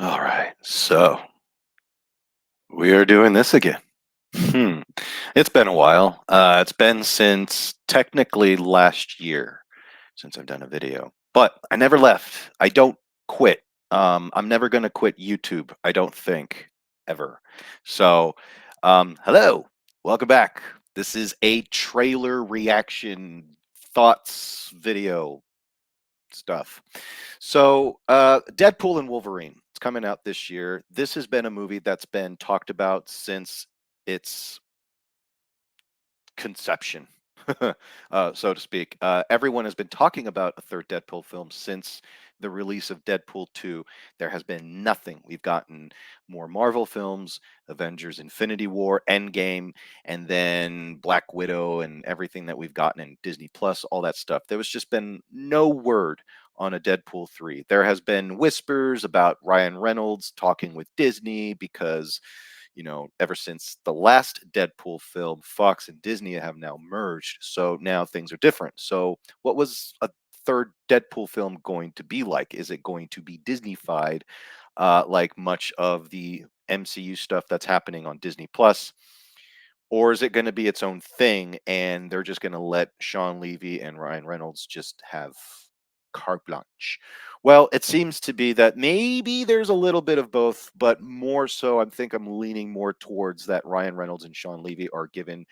All right, so we are doing this again. Hmm. It's been a while. It's been since technically last year since I've done a video, but I never left. I don't quit. I'm never going to quit YouTube, I don't think, ever. So, hello, welcome back. This is a trailer reaction thoughts video stuff. So, Deadpool and Wolverine. It's coming out this year. This has been a movie that's been talked about since its conception, so to speak. Everyone has been talking about a third Deadpool film since the release of Deadpool 2. There has been nothing. We've gotten more Marvel films, Avengers Infinity War, Endgame, and then Black Widow, and everything that we've gotten in Disney Plus, all that stuff. There was just been no word on a Deadpool 3. There has been whispers about Ryan Reynolds talking with Disney because ever since the last Deadpool film, Fox and Disney have now merged. So now things are different. So, what was a third Deadpool film going to be like? Is it going to be Disney-fied, like much of the MCU stuff that's happening on Disney Plus? Or is it going to be its own thing and they're just going to let Sean Levy and Ryan Reynolds just have carte blanche? Well, it seems to be that maybe there's a little bit of both, but more so, I think I'm leaning more towards that Ryan Reynolds and Sean Levy are given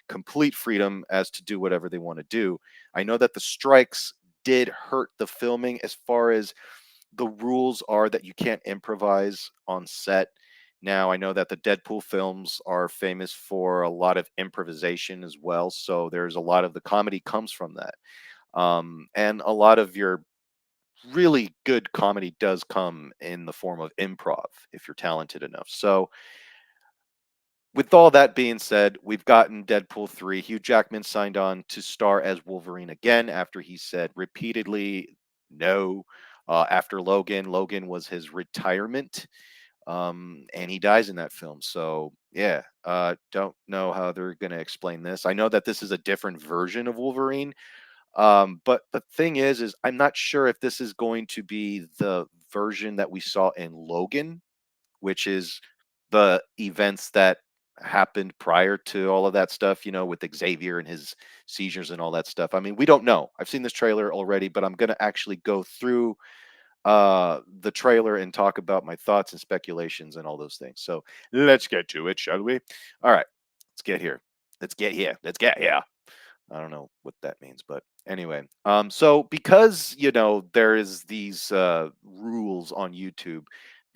complete freedom as to do whatever they want to do. I know that the strikes did hurt the filming as far as the rules are that you can't improvise on set. Now, I know that the Deadpool films are famous for a lot of improvisation as well. So there's a lot of the comedy comes from that. And a lot of your really good comedy does come in the form of improv if you're talented enough. So, with all that being said, we've gotten Deadpool 3. Hugh Jackman signed on to star as Wolverine again after he said repeatedly no. After Logan was his retirement, and he dies in that film. So yeah, don't know how they're going to explain this. I know that this is a different version of Wolverine, but the thing is I'm not sure if this is going to be the version that we saw in Logan, which is the events that happened prior to all of that stuff, with Xavier and his seizures and all that stuff. I mean, we don't know. I've seen this trailer already, but I'm going to actually go through the trailer and talk about my thoughts and speculations and all those things. So let's get to it, shall we? All right, let's get here. Let's get here. Let's get here. I don't know what that means, but anyway. So because there is these rules on YouTube,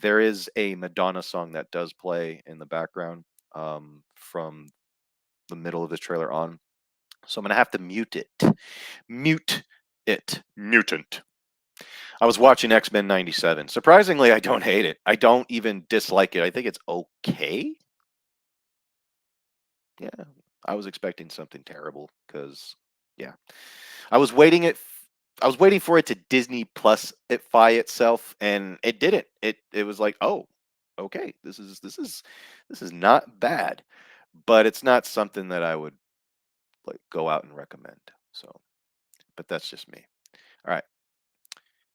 there is a Madonna song that does play in the background from the middle of the trailer on. So I'm gonna have to mute it. Mute it. Mutant. I was watching X-Men 97. Surprisingly, I don't hate it. I don't even dislike it. I think it's okay. Yeah. I was expecting something terrible because yeah. I was waiting it I was waiting for it to Disney Plus ify itself and it didn't. It was like, "Oh, okay. This is not bad." But it's not something that I would like go out and recommend. So, but that's just me. All right,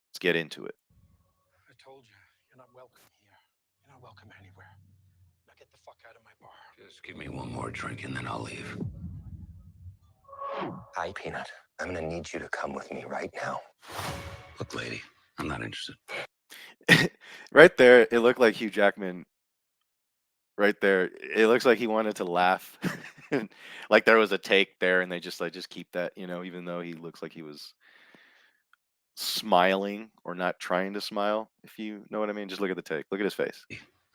let's get into it. I told you, you're not welcome here. You're not welcome anywhere. Now get the fuck out of my bar. Just give me one more drink and then I'll leave. Hi, Peanut. I'm gonna need you to come with me right now. Look, lady, I'm not interested. Right there, it looked like Hugh Jackman. Right there, it looks like he wanted to laugh, like there was a take there, and they just keep that, even though he looks like he was smiling or not trying to smile. If you know what I mean, just look at the take. Look at his face.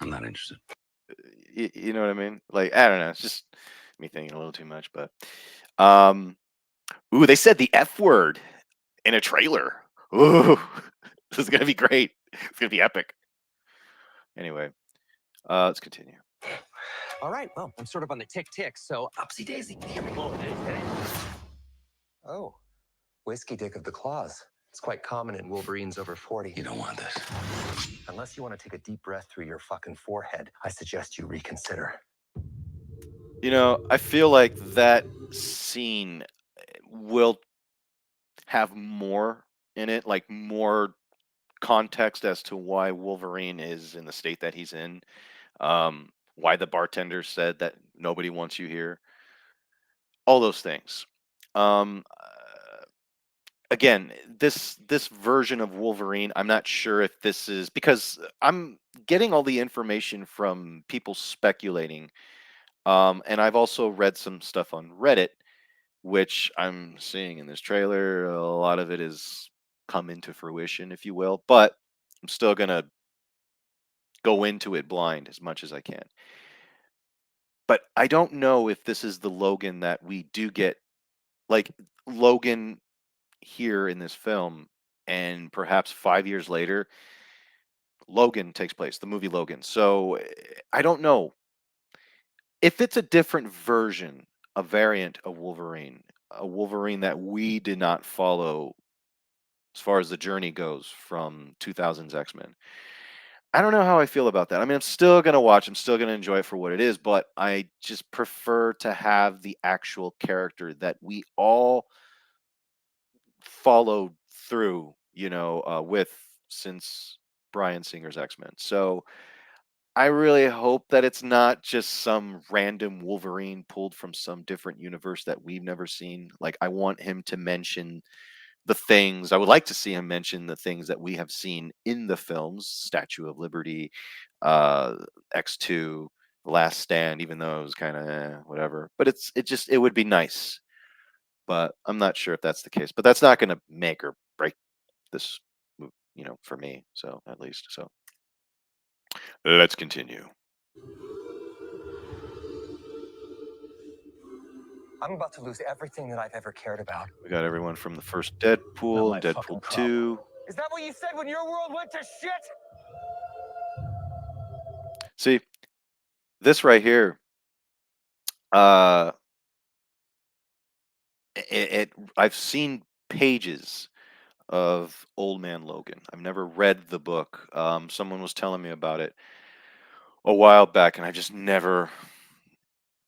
I'm not interested. You know what I mean? Like I don't know. It's just me thinking a little too much, but um, ooh, they said the F word in a trailer. Ooh, this is gonna be great. It's gonna be epic. Anyway, let's continue. All right, well, I'm sort of on the tick, so upsy daisy. Here we go. Oh, whiskey dick of the claws. It's quite common in Wolverines over 40. You don't want this. Unless you want to take a deep breath through your fucking forehead, I suggest you reconsider. I feel like that scene will have more in it, like more context as to why Wolverine is in the state that he's in. Why the bartender said that nobody wants you here. All those things. Again, this version of Wolverine, I'm not sure if this is because I'm getting all the information from people speculating. And I've also read some stuff on Reddit, which I'm seeing in this trailer. A lot of it is come into fruition, if you will, but I'm still gonna go into it blind as much as I can. But I don't know if this is the Logan that we do get, like Logan here in this film, and perhaps 5 years later, Logan takes place, the movie Logan. So I don't know if it's a different version, a variant of Wolverine, a Wolverine that we did not follow as far as the journey goes from 2000's X-Men. I don't know how I feel about that. I mean, I'm still going to watch, I'm still going to enjoy it for what it is, but I just prefer to have the actual character that we all followed through, with since Bryan Singer's X-Men. So I really hope that it's not just some random Wolverine pulled from some different universe that we've never seen. Like, I want him to mention the things, I would like to see him mention the things that we have seen in the films, Statue of Liberty, uh, X2, The Last Stand, even though it was kind of whatever. But it would be nice. But I'm not sure if that's the case. But that's not going to make or break this, for me. So at least. So let's continue. I'm about to lose everything that I've ever cared about. We got everyone from the first Not Deadpool my and fucking Deadpool problem. 2. Is that what you said when your world went to shit? See, this right here, uh, I've seen pages of Old Man Logan. I've never read the book. Someone was telling me about it a while back, and I just never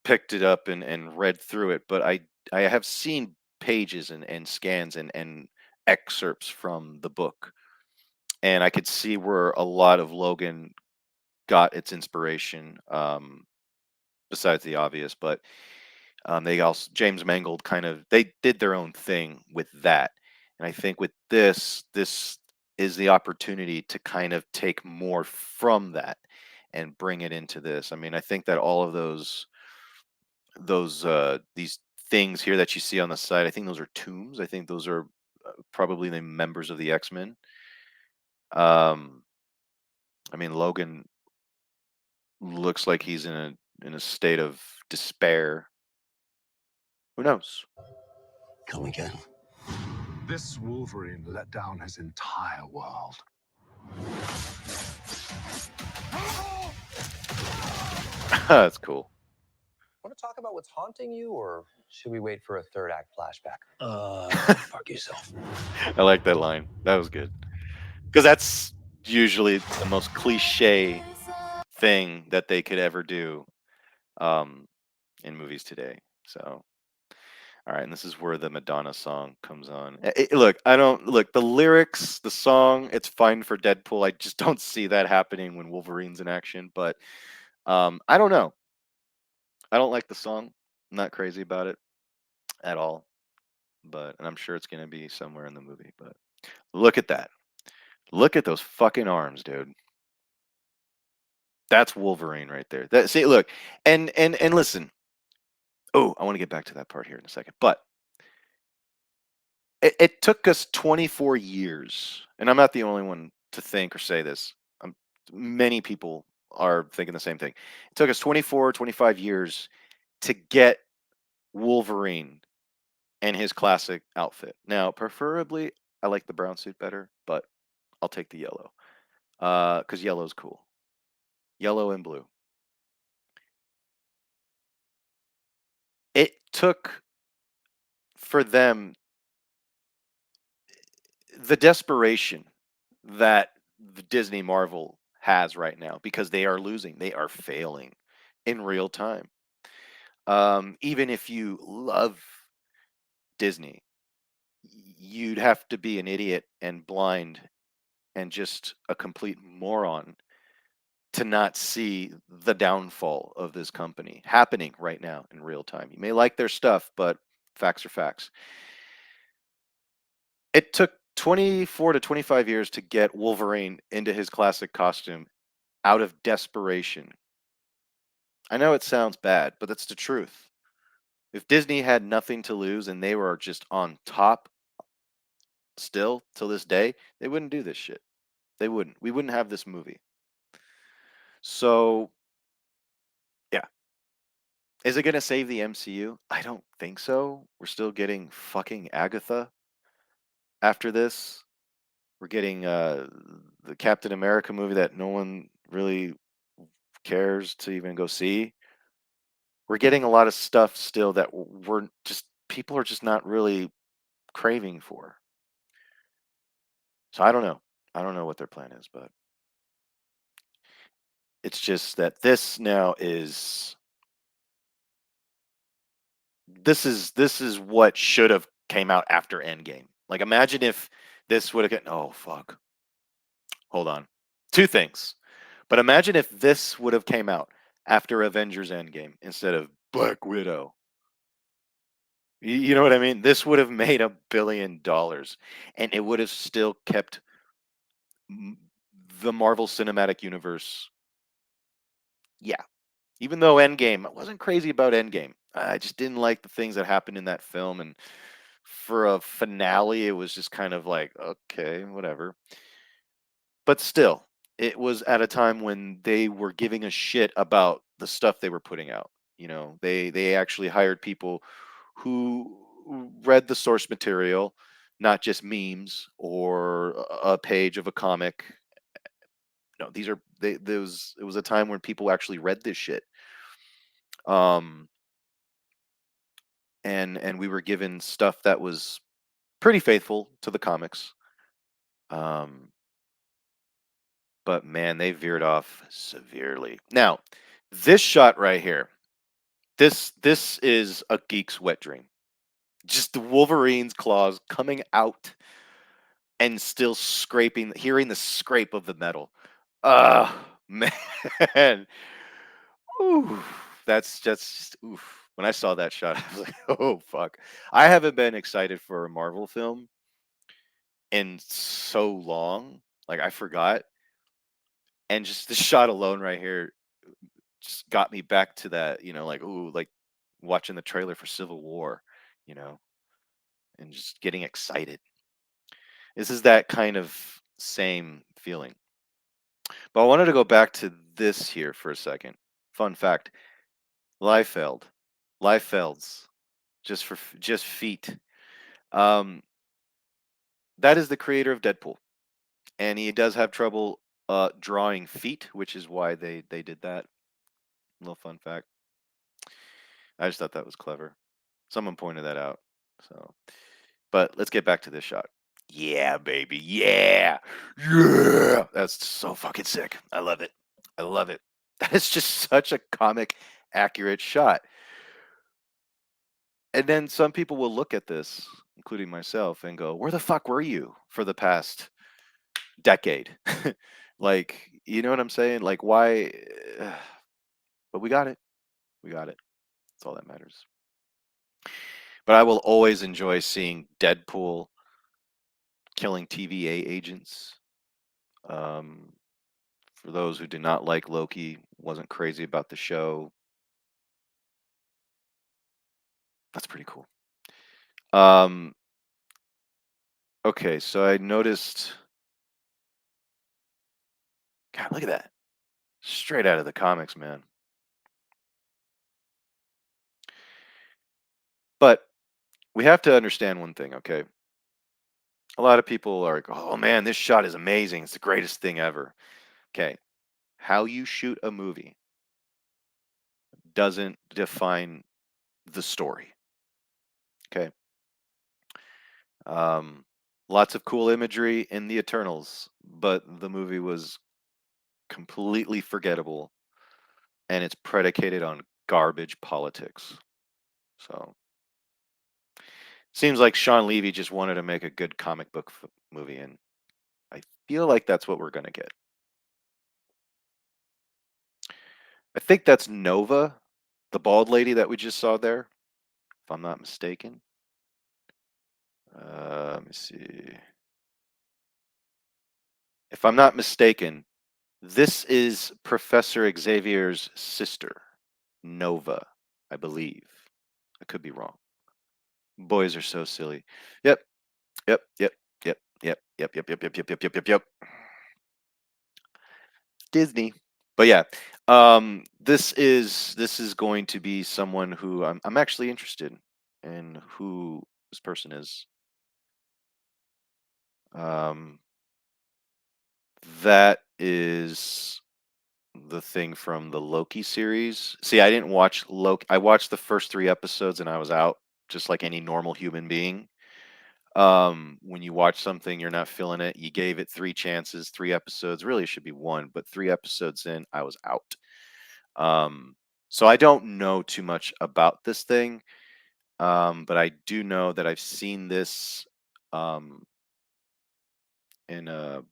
picked it up and read through it. But I have seen pages and scans and excerpts from the book, and I could see where a lot of Logan got its inspiration. Besides the obvious, but they also James Mangold kind of they did their own thing with that, and I think with this is the opportunity to kind of take more from that and bring it into this. I mean, I think that all of those these things here that you see on the side, I think those are tombs. I think those are probably the members of the X-Men. Um, I mean, Logan looks like he's in a state of despair. Who knows? Come again. This Wolverine let down his entire world. That's cool. Want to talk about what's haunting you, or should we wait for a third act flashback? Fuck yourself. I like that line. That was good. Because that's usually the most cliche thing that they could ever do um, in movies today. So, all right, and this is where the Madonna song comes on. Look, I don't look the lyrics, the song. It's fine for Deadpool. I just don't see that happening when Wolverine's in action. But I don't know. I don't like the song. I'm not crazy about it at all. But and I'm sure it's gonna be somewhere in the movie. But look at that. Look at those fucking arms, dude. That's Wolverine right there. That see, look, and listen. Oh, I want to get back to that part here in a second. But it took us 24 years, and I'm not the only one to think or say this. Um, Many people are thinking the same thing. It took us 24, 25 years to get Wolverine and his classic outfit. Now, preferably, I like the brown suit better, but I'll take the yellow. Because yellow's cool. Yellow and blue. It took for them the desperation that the Disney Marvel has right now because they are losing, they are failing in real time. Even if you love Disney, you'd have to be an idiot and blind and just a complete moron to not see the downfall of this company happening right now in real time. You may like their stuff, but facts are facts. It took 24 to 25 years to get Wolverine into his classic costume out of desperation. I know it sounds bad, but that's the truth. If Disney had nothing to lose and they were just on top still till this day, they wouldn't do this shit. They wouldn't. We wouldn't have this movie. So, yeah. Is it going to save the MCU? I don't think so. We're still getting fucking Agatha after this. We're getting the Captain America movie that no one really cares to even go see. We're getting a lot of stuff still that we're just people are just not really craving for. So I don't know. I don't know what their plan is, but it's just that this now is this is what should have came out after Endgame. Like imagine if this would have gotten oh fuck. Hold on. Two things. But imagine if this would have came out after Avengers Endgame instead of Black Widow. You know what I mean? This would have made $1 billion and it would have still kept the Marvel Cinematic Universe. Yeah. Even though Endgame, I wasn't crazy about Endgame. I just didn't like the things that happened in that film. And for a finale, it was just kind of like, okay, whatever. But still, it was at a time when they were giving a shit about the stuff they were putting out. You know, they actually hired people who read the source material, not just memes or a page of a comic. No, these are they. There was it was a time when people actually read this shit. Um, and we were given stuff that was pretty faithful to the comics. Um, but man, they veered off severely. Now, this shot right here, this is a geek's wet dream. Just the Wolverine's claws coming out and still scraping, hearing the scrape of the metal. Man. Ooh, that's just oof. When I saw that shot, I was like, "Oh fuck!" I haven't been excited for a Marvel film in so long. Like I forgot, and just the shot alone right here just got me back to that. Like ooh, like watching the trailer for Civil War. You know, and just getting excited. This is that kind of same feeling. But I wanted to go back to this here for a second. Fun fact: Liefeld, Liefelds, just feet. Um, that is the creator of Deadpool, and he does have trouble drawing feet, which is why they did that. Little fun fact. I just thought that was clever. Someone pointed that out. So, but let's get back to this shot. Yeah, baby. Yeah. Yeah. That's so fucking sick. I love it. I love it. That is just such a comic accurate shot. And then some people will look at this, including myself, and go, "Where the fuck were you for the past decade?" Like, you know what I'm saying? Like, why? But we got it. We got it. That's all that matters. But I will always enjoy seeing Deadpool killing TVA agents. Um, for those who did not like Loki, wasn't crazy about the show, that's pretty cool. Um, okay, so I noticed. God, look at that! Straight out of the comics, man. But we have to understand one thing, okay? A lot of people are like, "Oh man, this shot is amazing. It's the greatest thing ever." Okay, how you shoot a movie doesn't define the story. Okay. Um, Lots of cool imagery in the Eternals, but the movie was completely forgettable, and it's predicated on garbage politics. So seems like Sean Levy just wanted to make a good comic book movie, and I feel like that's what we're gonna get. I think that's Nova, the bald lady that we just saw there, if I'm not mistaken. Let me see. If I'm not mistaken, this is Professor Xavier's sister, Nova, I believe. I could be wrong. Boys are so silly. Yep, yep, yep, yep, yep, yep, yep, yep, yep, yep, yep, yep, yep, yep. Disney. But yeah, this is going to be someone who I'm actually interested in who this person is. Um, that is the thing from the Loki series. See, I didn't watch Loki. I watched the first 3 episodes and I was out, just like any normal human being. When you watch something, you're not feeling it. You gave it 3 chances, 3 episodes. Really, it should be one, but 3 episodes in, I was out. Um, so I don't know too much about this thing, but I do know that I've seen this um, in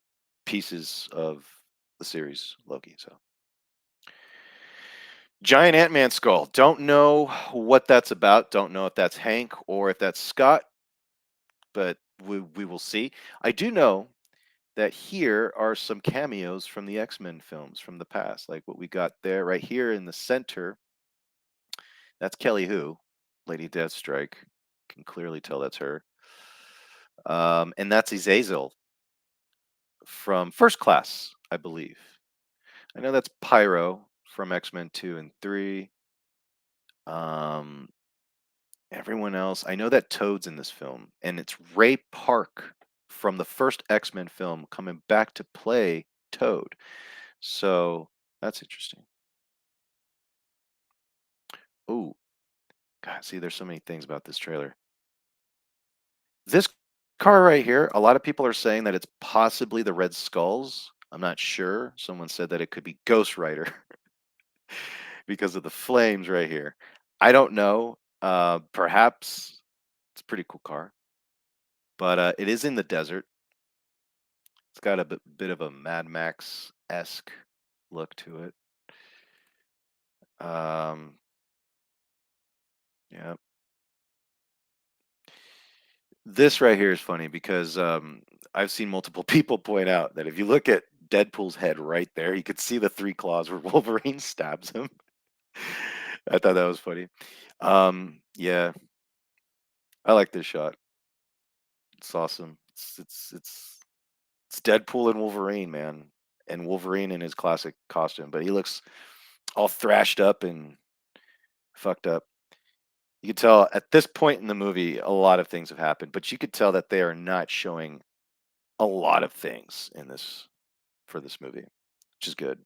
pieces of the series Loki. So giant Ant-Man skull. Don't know what that's about. Don't know if that's Hank or if that's Scott, but we will see. I do know that here are some cameos from the X-Men films from the past, like what we got there right here in the center. That's Kelly Who, Lady Deathstrike. Can clearly tell that's her. And that's Azazel from First Class, I believe. I know that's Pyro from X-Men 2 and 3. Um, everyone else, I know that Toad's in this film, and it's Ray Park from the first X-Men film coming back to play Toad. So that's interesting. Oh, God, see, there's so many things about this trailer. This car right here, a lot of people are saying that it's possibly the Red Skulls. I'm not sure. Someone said that it could be Ghost Rider because of the flames right here. I don't know. Perhaps it's a pretty cool car, but it is in the desert. It's got a bit of a Mad Max esque look to it. Um, yeah. This right here is funny because I've seen multiple people point out that if you look at Deadpool's head right there, you could see the 3 claws where Wolverine stabs him. I thought that was funny. Yeah, I like this shot. It's awesome. It's Deadpool and Wolverine, man, and Wolverine in his classic costume, but he looks all thrashed up and fucked up. You could tell at this point in the movie, a lot of things have happened, but you could tell that they are not showing a lot of things in this for this movie, which is good.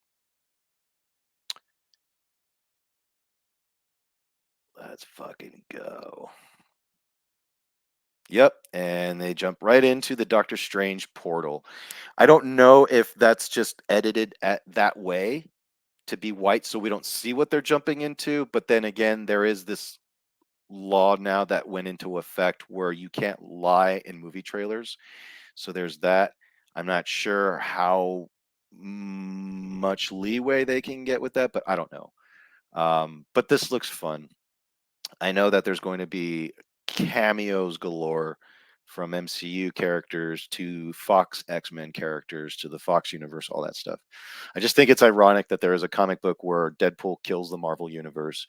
Let's fucking go. Yep, and they jump right into the Doctor Strange portal. I don't know if that's just edited at that way to be white so we don't see what they're jumping into, but then again, there is this law now that went into effect where you can't lie in movie trailers. So there's that. I'm not sure how much leeway they can get with that, but I don't know. But this looks fun. I know that there's going to be cameos galore from MCU characters to Fox X-Men characters to the Fox universe, all that stuff. I just think it's ironic that there is a comic book where Deadpool kills the Marvel universe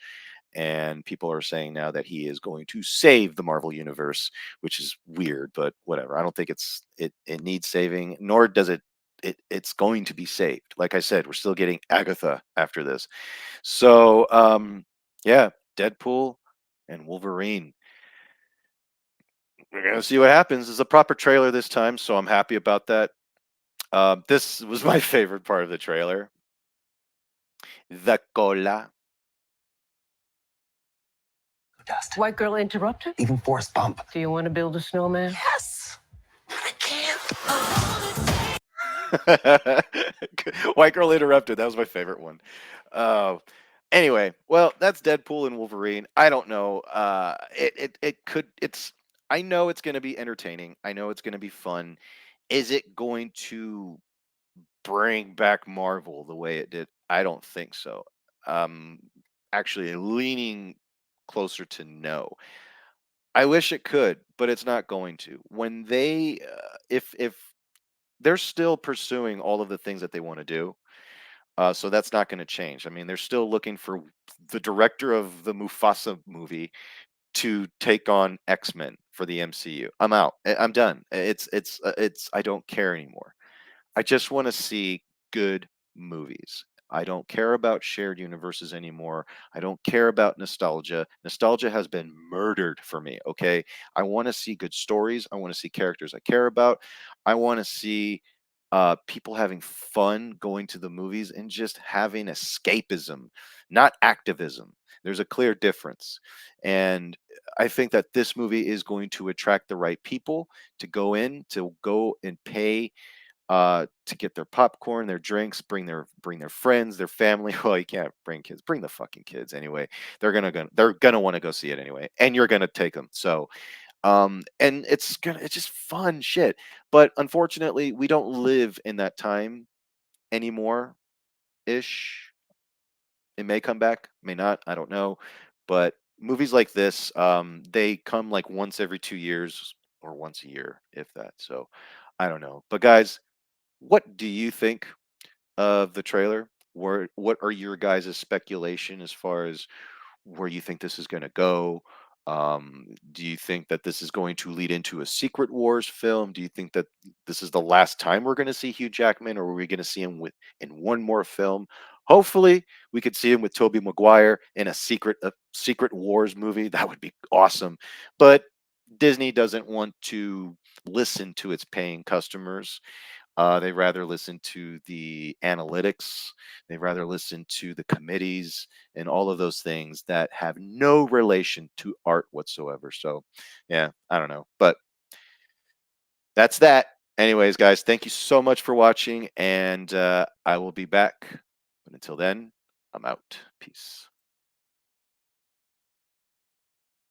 and people are saying now that he is going to save the Marvel universe, which is weird, but whatever. I don't think it needs saving, nor does it's going to be saved. Like I said, we're still getting Agatha after this. So yeah, Deadpool and Wolverine. We're gonna see what happens. It's a proper trailer this time, so I'm happy about that. This was my favorite part of the trailer. The cola. Dust. White girl interrupted? Even Forrest Bump. Do you want to build a snowman? Yes. I can't. White girl interrupted. That was my favorite one. Uh, anyway, well, that's Deadpool and Wolverine. I don't know. It could. It's. I know it's going to be entertaining. I know it's going to be fun. Is it going to bring back Marvel the way it did? I don't think so. Um, Actually, leaning closer to no. I wish it could, but it's not going to. When they, if they're still pursuing all of the things that they want to do, so that's not going to change. I mean, they're still looking for the director of the Mufasa movie to take on X-Men for the MCU. I'm out. I'm done. It's I don't care anymore. I just want to see good movies. I don't care about shared universes anymore. I don't care about nostalgia. Nostalgia has been murdered for me, okay? I want to see good stories. I want to see characters I care about. I want to see people having fun going to the movies and just having escapism, not activism. There's a clear difference. And I think that this movie is going to attract the right people to go and pay to get their popcorn, their drinks, bring their friends, their family. Well, you can't bring kids. Bring the fucking kids anyway. They're gonna want to go see it anyway, and you're gonna take them. So, and it's just fun shit. But unfortunately, we don't live in that time anymore. Ish. It may come back, may not. I don't know. But movies like this, they come like once every 2 years or once a year, if that. So, I don't know. But guys, what do you think of the trailer? What are your guys' speculation as far as where you think this is going to go? Do you think that this is going to lead into a Secret Wars film? Do you think that this is the last time we're going to see Hugh Jackman, or are we going to see him in one more film? Hopefully, we could see him with Tobey Maguire in a Secret Wars movie. That would be awesome. But Disney doesn't want to listen to its paying customers. They rather listen to the analytics. They rather listen to the committees and all of those things that have no relation to art whatsoever. So, yeah, I don't know. But that's that. Anyways, guys, thank you so much for watching, and I will be back. But until then, I'm out. Peace.